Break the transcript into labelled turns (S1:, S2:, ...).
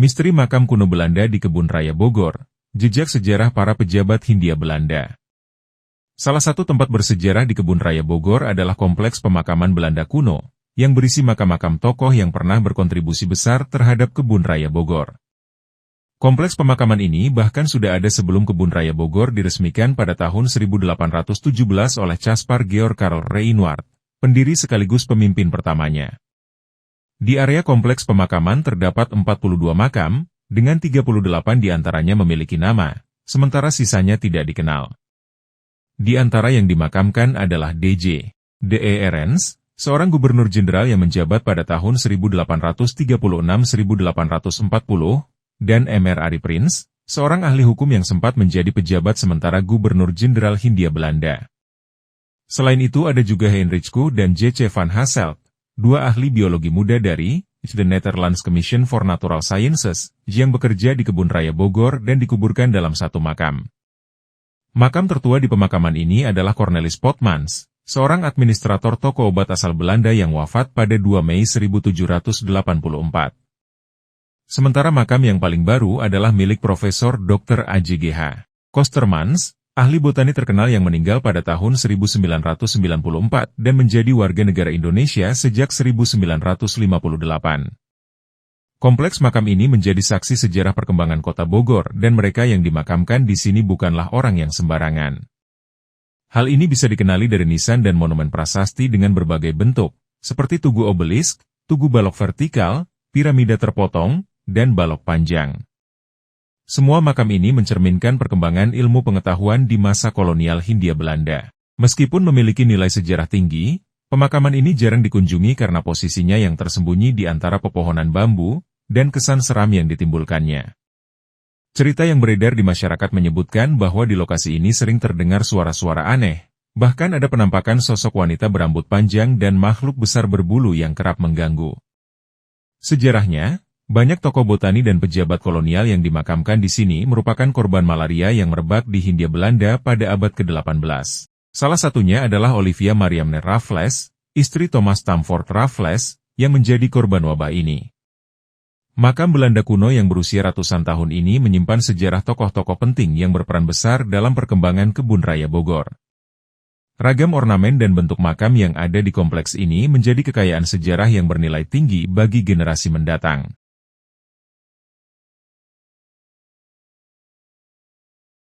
S1: Misteri makam kuno Belanda di Kebun Raya Bogor, jejak sejarah para pejabat Hindia Belanda. Salah satu tempat bersejarah di Kebun Raya Bogor adalah kompleks pemakaman Belanda kuno, yang berisi makam-makam tokoh yang pernah berkontribusi besar terhadap Kebun Raya Bogor. Kompleks pemakaman ini bahkan sudah ada sebelum Kebun Raya Bogor diresmikan pada tahun 1817 oleh Caspar Georg Karl Reinward, pendiri sekaligus pemimpin pertamanya. Di area kompleks pemakaman terdapat 42 makam, dengan 38 diantaranya memiliki nama, sementara sisanya tidak dikenal. Di antara yang dimakamkan adalah D.J. Erenst, seorang gubernur jenderal yang menjabat pada tahun 1836-1840, dan M.R. Ari Prins, seorang ahli hukum yang sempat menjadi pejabat sementara gubernur jenderal Hindia Belanda. Selain itu ada juga Heinrich Koo dan J.C. van Hasselt, dua ahli biologi muda dari The Netherlands Commission for Natural Sciences, yang bekerja di Kebun Raya Bogor dan dikuburkan dalam satu makam. Makam tertua di pemakaman ini adalah Cornelis Potmans, seorang administrator toko obat asal Belanda yang wafat pada 2 Mei 1784. Sementara makam yang paling baru adalah milik Profesor Dr. A.J.G.H. Kostermans, ahli botani terkenal yang meninggal pada tahun 1994 dan menjadi warga negara Indonesia sejak 1958. Kompleks makam ini menjadi saksi sejarah perkembangan kota Bogor dan mereka yang dimakamkan di sini bukanlah orang yang sembarangan. Hal ini bisa dikenali dari nisan dan monumen prasasti dengan berbagai bentuk, seperti tugu obelisk, tugu balok vertikal, piramida terpotong, dan balok panjang. Semua makam ini mencerminkan perkembangan ilmu pengetahuan di masa kolonial Hindia Belanda. Meskipun memiliki nilai sejarah tinggi, pemakaman ini jarang dikunjungi karena posisinya yang tersembunyi di antara pepohonan bambu, dan kesan seram yang ditimbulkannya. Cerita yang beredar di masyarakat menyebutkan bahwa di lokasi ini sering terdengar suara-suara aneh, bahkan ada penampakan sosok wanita berambut panjang dan makhluk besar berbulu yang kerap mengganggu. Sejarahnya, banyak tokoh botani dan pejabat kolonial yang dimakamkan di sini merupakan korban malaria yang merebak di Hindia Belanda pada abad ke-18. Salah satunya adalah Olivia Mariamne Raffles, istri Thomas Stamford Raffles, yang menjadi korban wabah ini. Makam Belanda kuno yang berusia ratusan tahun ini menyimpan sejarah tokoh-tokoh penting yang berperan besar dalam perkembangan Kebun Raya Bogor. Ragam ornamen dan bentuk makam yang ada di kompleks ini menjadi kekayaan sejarah yang bernilai tinggi bagi generasi mendatang.